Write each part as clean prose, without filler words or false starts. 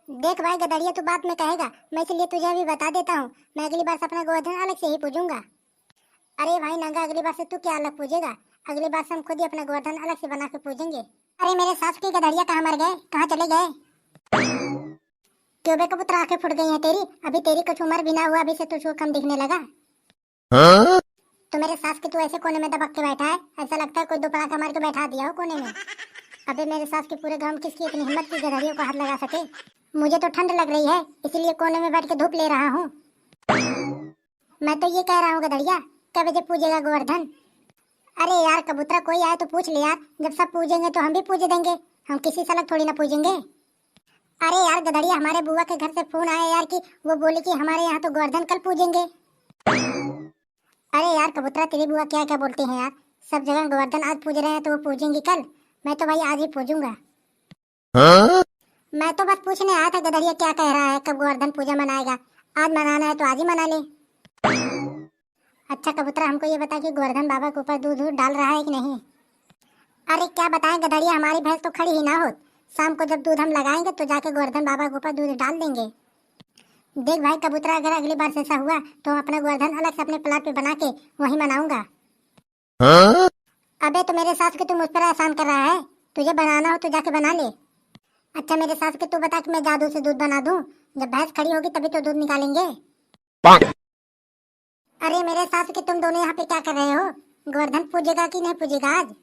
देख भाई गदड़िया, तू बात में कहेगा, मैं इसलिए तुझे अभी बता देता हूँ। मैं अगली बार से अपना गोवर्धन अलग से ही पूजूंगा। अरे भाई नंगा, अगली बार से तू क्या अलग पूजेगा? अगली बार से हम खुद ही अपना गोवर्धन अलग से बना के पूजेंगे। अरे मेरे सास की गदड़िया कहाँ मर गए, कहाँ चले गए? क्यों बे कबूतर, आंखें फुट गई हैं तेरी? अभी तेरी कुछ उम्र भी ना हुआ, अभी से तुझको कम दिखने लगा। हाँ? तो मेरे सास के तू ऐसे कोने में दबक के बैठा है, ऐसा लगता है कोई दो पड़ाका मार के बैठा दिया हो कोने में। अबे मेरे सास के पूरे गांव में किसकी इतनी हिम्मत की गदड़ियों को हाथ लगा सके? मुझे तो ठंड लग रही है, इसलिए कोने में बैठ के धूप ले रहा हूँ। मैं तो ये कह रहा हूँ गदड़िया, कब बजे पूजेगा गोवर्धन? अरे यार कबूतरा, कोई आए तो पूछ ले यार, जब सब पूजेंगे तो हम भी पूज देंगे, हम किसी से अलग थोड़ी ना पूजेंगे। अरे यार गदड़िया, हमारे बुआ के घर से फोन आया यार कि वो बोली कि हमारे यहाँ तो गोवर्धन कल पूजेंगे। अरे यार कबूतरा, तेरी बुआ क्या क्या बोलती हैं यार, सब जगह गोवर्धन आज पूज रहे हैं तो वो पूजेंगी कल। मैं तो भाई आज ही पूजूंगा। हाँ? मैं तो बस पूछने आया था गदड़िया क्या कह रहा है, कब गोवर्धन पूजा मनाएगा? आज मनाना है तो आज ही मना ले। अच्छा कबूतरा, हमको ये बता कि गोवर्धन बाबा के ऊपर दूध डाल रहा है कि नहीं? अरे क्या बताएं गदड़िया, हमारी भैंस तो खड़ी ही ना हो। शाम को जब दूध हम लगाएंगे तो जाके गोवर्धन बाबा के ऊपर दूध डाल देंगे। देख भाई कबूतरा, अगर अगली बार से ऐसा हुआ तो हम अपना गोवर्धन अलग से अपने प्लाट पे बना के वहीं मनाऊंगा। हाँ? अबे तो मेरे सास के तू मुझ पर एहसान कर रहा है, तुझे बनाना हो तो जाके बना ले। अच्छा मेरे सास के तू बता कि मैं जादू से दूध बना दूं? जब भैंस खड़ी होगी तभी तो दूध निकालेंगे। अरे मेरे सास के तुम दोनों यहाँ पे क्या कर रहे हो? गोवर्धन पूजेगा कि नहीं पूजेगा आज?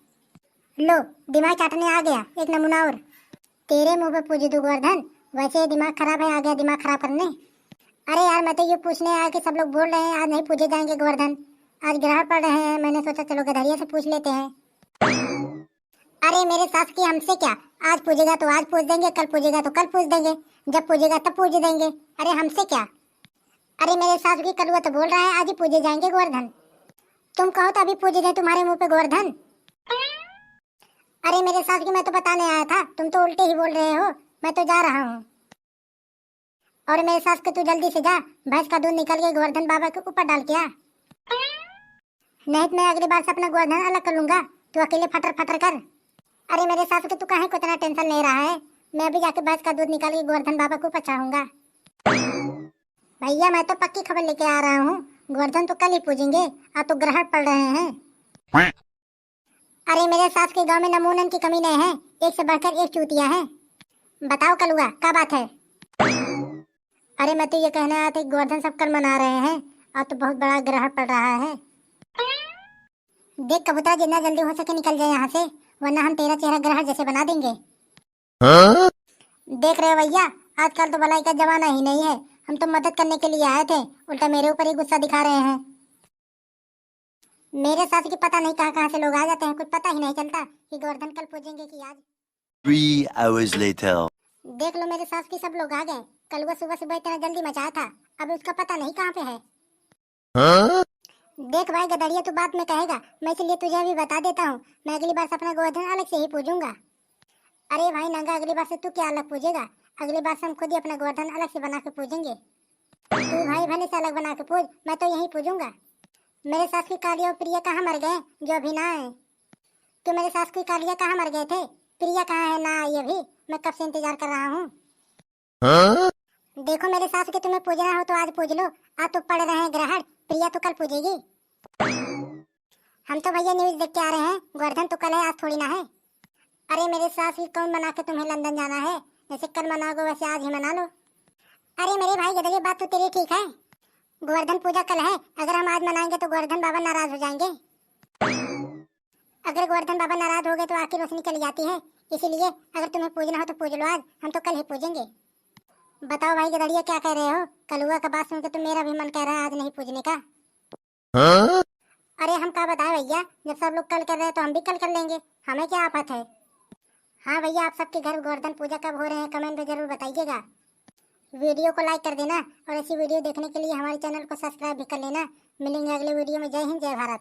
लो, दिमाग चाटने आ गया, एक नमूना और। तेरे मुंह पे पूजे तू गोवर्धन, वैसे ही दिमाग खराब है, आ गया दिमाग खराब करने। अरे यार मैं तो ये पूछने आया कि सब लोग बोल रहे हैं आज नहीं पूजे जाएंगे गोवर्धन, आज ग्रहण पड़ रहे हैं, मैंने सोचा चलो गधरिया से पूछ लेते हैं। अरे मेरे सास की हमसे क्या, आज पूजेगा तो आज पूछ देंगे, कल पूजेगा तो कल पूछ देंगे, जब पूजेगा तब पूज देंगे। अरे हमसे क्या? अरे मेरे सास की कलुआ तो बोल रहा है आज ही पूजे जाएंगे गोवर्धन। तुम कहो तो अभी पूजे जाए तुम्हारे मुंह पे गोवर्धन। अरे मेरे सास की मैं तो बताने आया था, तुम तो उल्टे ही बोल रहे हो। मैं तो जा रहा हूँ। और मेरे सास के तू जल्दी से जा, भैंस का दूध निकल के गोवर्धन बाबा के ऊपर डाल के आ। नहीं तो मैं अगली बार से अपना गोवर्धन अलग कर लूंगा, तू अकेले फटर फटर कर। अरे मेरे सास के तू काहे को इतना टेंशन ले रहा है, मैं भी जाके भैंस का दूध निकाल के गोवर्धन बाबा को ऊपर चढ़ाऊंगा। भैया मैं तो पक्की खबर लेके आ रहा हूँ, गोवर्धन तो कल ही पूजेंगे, आज तो ग्रहण पड़ रहे हैं। अरे मेरे सास के गांव में नमूनन की कमी नहीं है, एक से बढ़कर एक चूतिया है। बताओ कलुआ क्या बात है? अरे मैं तो ये कहना आया था कि गोवर्धन सब कल मना रहे हैं, आज तो बहुत बड़ा ग्रहण पड़ रहा है। देख कबूतरा, जितना जल्दी हो सके निकल जाए यहाँ से, वरना हम तेरा चेहरा ग्रहण जैसे बना देंगे। हाँ? देख रहे हो भैया, आजकल तो भलाई का जमाना ही नहीं है, हम तो मदद करने के लिए आए थे, उल्टा मेरे ऊपर ही गुस्सा दिखा रहे हैं। मेरे सास की पता नहीं कहाँ कहाँ से लोग आ जाते हैं, कुछ पता ही नहीं चलता कि गोवर्धन कल पूजेंगे कि आज। 3 hours later. देख लो मेरे सास की सब लोग आ गए, कल वो सुबह सुबह इतना जल्दी मचाया था, अब उसका पता नहीं कहाँ पे है। हाँ? देख भाई गदड़िया, तू बात में कहेगा, मैं इसलिए तुझे अभी बता देता हूँ, मैं अगली बार से अपना गोवर्धन अलग से ही पूजूंगा। अरे भाई नंगा, अगली बार से तू क्या अलग पूजेगा? अगली बार से हम खुद ही अपना गोवर्धन अलग से बना के पूजेंगे। तू भाई भले से अलग बना के पूज, मैं तो यही पूजूंगा। मेरे सास की कालिया और प्रिया कहाँ मर गए जो अभी ना आए? तो मेरे सास की कालिया कहाँ मर गए थे, प्रिया कहाँ है ना आई अभी, मैं कब से इंतजार कर रहा हूँ। हाँ? देखो मेरे सास के तुम्हें पूजना हो तो आज पूज लो, आज तो पड़ रहे हैं ग्रहण, प्रिया तो कल पूजेगी। हम तो भैया न्यूज देख के आ रहे हैं, गोवर्धन तो कल है, आज थोड़ी ना है। अरे मेरे सास की कौन मना के तुम्हें लंदन जाना है, जैसे कल मनाओगे वैसे आज ही मना लो। अरे मेरे भाई गदरिया, बात तो तेरी ठीक है, गोवर्धन पूजा कल है, अगर हम आज मनाएंगे तो गोवर्धन बाबा नाराज हो जाएंगे। अगर गोवर्धन बाबा नाराज हो गए तो आँख की रोशनी चली जाती है, इसीलिए अगर तुम्हें पूजना हो तो पूज लो आज, हम तो कल ही पूजेंगे। बताओ भाई गदड़िया क्या कह रहे हो? कलुआ का बात सुनकर तो मेरा भी मन कह रहा है आज नहीं पूजने का। हाँ? अरे हम क्या बताएं भैया, जब सब लोग कल कर रहे हैं तो हम भी कल कर लेंगे, हमें क्या आफत है। हाँ भैया, आप सबके घर गोवर्धन पूजा कब हो रहे हैं कमेंट में जरूर बताइएगा। वीडियो को लाइक कर देना और ऐसी वीडियो देखने के लिए हमारे चैनल को सब्सक्राइब भी कर लेना। मिलेंगे अगले वीडियो में। जय हिंद, जय भारत।